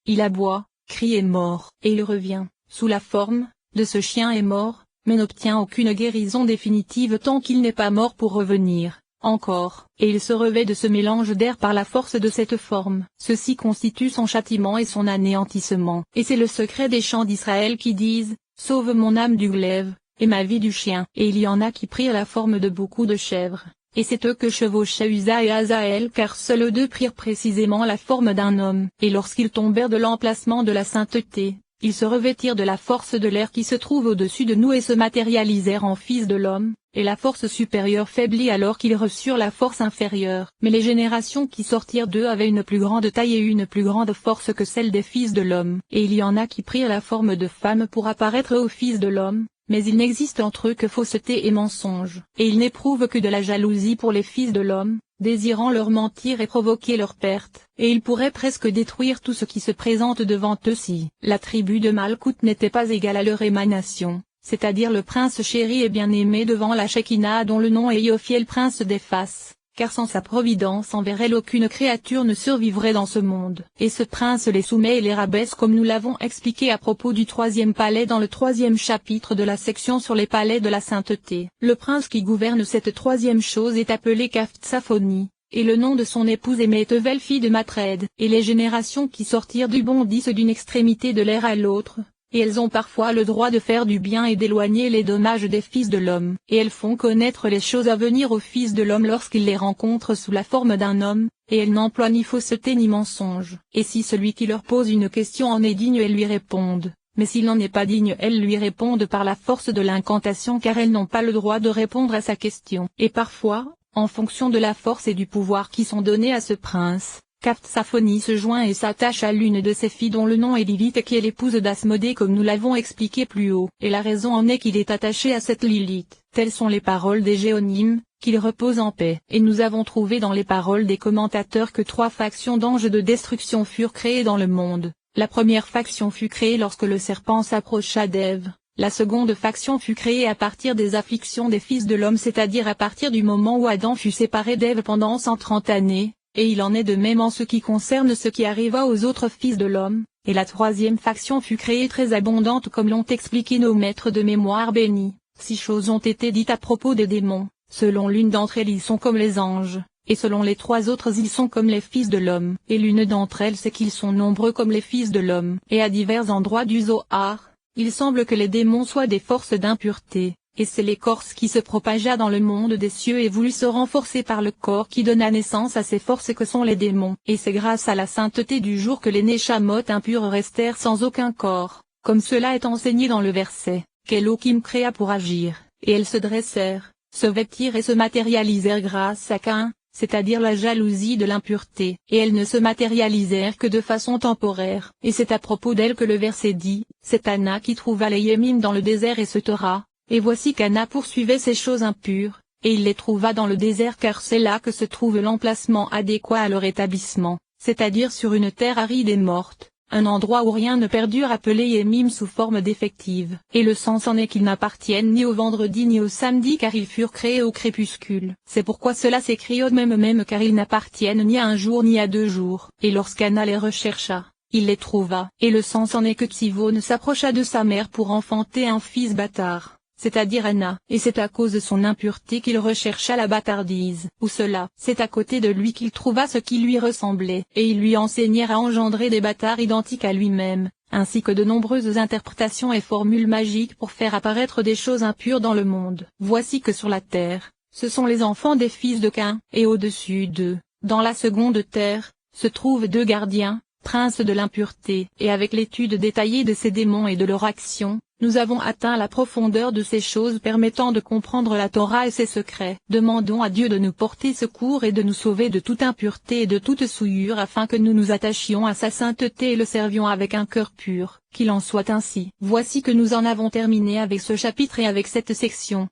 il aboie, crie et mord, et il revient, sous la forme, de ce chien est mort, mais n'obtient aucune guérison définitive tant qu'il n'est pas mort pour revenir, encore, et il se revêt de ce mélange d'air par la force de cette forme. Ceci constitue son châtiment et son anéantissement. Et c'est le secret des chants d'Israël qui disent, sauve mon âme du glaive, et ma vie du chien. Et il y en a qui prirent la forme de beaucoup de chèvres. Et c'est eux que chevauchaient Uza et Azaël car seuls eux deux prirent précisément la forme d'un homme. Et lorsqu'ils tombèrent de l'emplacement de la sainteté, ils se revêtirent de la force de l'air qui se trouve au-dessus de nous et se matérialisèrent en fils de l'homme, et la force supérieure faiblit alors qu'ils reçurent la force inférieure. Mais les générations qui sortirent d'eux avaient une plus grande taille et une plus grande force que celle des fils de l'homme. Et il y en a qui prirent la forme de femmes pour apparaître aux fils de l'homme, mais il n'existe entre eux que fausseté et mensonge. Et ils n'éprouvent que de la jalousie pour les fils de l'homme, désirant leur mentir et provoquer leur perte, et ils pourraient presque détruire tout ce qui se présente devant eux si la tribu de Malkout n'était pas égale à leur émanation, c'est-à-dire le prince chéri et bien-aimé devant la Shekinah dont le nom est Yophiel prince des faces, car sans sa providence envers elle aucune créature ne survivrait dans ce monde. Et ce prince les soumet et les rabaisse comme nous l'avons expliqué à propos du troisième palais dans le 3e chapitre de la section sur les palais de la sainteté. Le prince qui gouverne cette troisième chose est appelé Kaphtsaphonie, et le nom de son épouse est Métevel fille de Matred. Et les générations qui sortirent du bondissent d'une extrémité de l'air à l'autre, et elles ont parfois le droit de faire du bien et d'éloigner les dommages des fils de l'homme. Et elles font connaître les choses à venir aux fils de l'homme lorsqu'ils les rencontrent sous la forme d'un homme, et elles n'emploient ni fausseté ni mensonge. Et si celui qui leur pose une question en est digne, elles lui répondent. Mais s'il n'en est pas digne, elles lui répondent par la force de l'incantation car elles n'ont pas le droit de répondre à sa question. Et parfois, en fonction de la force et du pouvoir qui sont donnés à ce prince, Kaphtsaphonie se joint et s'attache à l'une de ses filles dont le nom est Lilith qui est l'épouse d'Asmodée comme nous l'avons expliqué plus haut. Et la raison en est qu'il est attaché à cette Lilith. Telles sont les paroles des Géonim, qu'il repose en paix. Et nous avons trouvé dans les paroles des commentateurs que 3 factions d'anges de destruction furent créées dans le monde. La première faction fut créée lorsque le serpent s'approcha d'Ève. La seconde faction fut créée à partir des afflictions des fils de l'homme, c'est-à-dire à partir du moment où Adam fut séparé d'Ève pendant 130 années. Et il en est de même en ce qui concerne ce qui arriva aux autres fils de l'homme, et la troisième faction fut créée très abondante comme l'ont expliqué nos maîtres de mémoire bénis. 6 choses ont été dites à propos des démons, selon l'une d'entre elles ils sont comme les anges, et selon les 3 autres ils sont comme les fils de l'homme, et l'une d'entre elles c'est qu'ils sont nombreux comme les fils de l'homme. Et à divers endroits du Zohar, il semble que les démons soient des forces d'impureté. Et c'est l'écorce qui se propagea dans le monde des cieux et voulut se renforcer par le corps qui donna naissance à ces forces que sont les démons. Et c'est grâce à la sainteté du jour que les Neshamot impures restèrent sans aucun corps, comme cela est enseigné dans le verset, qu'Elohim créa pour agir, et elles se dressèrent, se vêtirent et se matérialisèrent grâce à Caïn, c'est-à-dire la jalousie de l'impureté, et elles ne se matérialisèrent que de façon temporaire. Et c'est à propos d'elles que le verset dit, c'est Anna qui trouva les Yémim dans le désert et se taura. Et voici qu'Anna poursuivait ces choses impures, et il les trouva dans le désert car c'est là que se trouve l'emplacement adéquat à leur établissement, c'est-à-dire sur une terre aride et morte, un endroit où rien ne perdure appelé Yémim sous forme défective. Et le sens en est qu'ils n'appartiennent ni au vendredi ni au samedi car ils furent créés au crépuscule. C'est pourquoi cela s'écrit au même car ils n'appartiennent ni à un jour ni à 2 jours. Et lorsqu'Anna les rechercha, il les trouva. Et le sens en est que Tsivone s'approcha de sa mère pour enfanter un fils bâtard, c'est-à-dire Anna, et c'est à cause de son impureté qu'il rechercha la bâtardise. Ou cela, c'est à côté de lui qu'il trouva ce qui lui ressemblait, et ils lui enseignèrent à engendrer des bâtards identiques à lui-même, ainsi que de nombreuses interprétations et formules magiques pour faire apparaître des choses impures dans le monde. Voici que sur la terre, ce sont les enfants des fils de Caïn, et au-dessus d'eux, dans la seconde terre, se trouvent 2 gardiens, princes de l'impureté. Et avec l'étude détaillée de ces démons et de leur action, nous avons atteint la profondeur de ces choses permettant de comprendre la Torah et ses secrets. Demandons à Dieu de nous porter secours et de nous sauver de toute impureté et de toute souillure afin que nous nous attachions à sa sainteté et le servions avec un cœur pur, qu'il en soit ainsi. Voici que nous en avons terminé avec ce chapitre et avec cette section.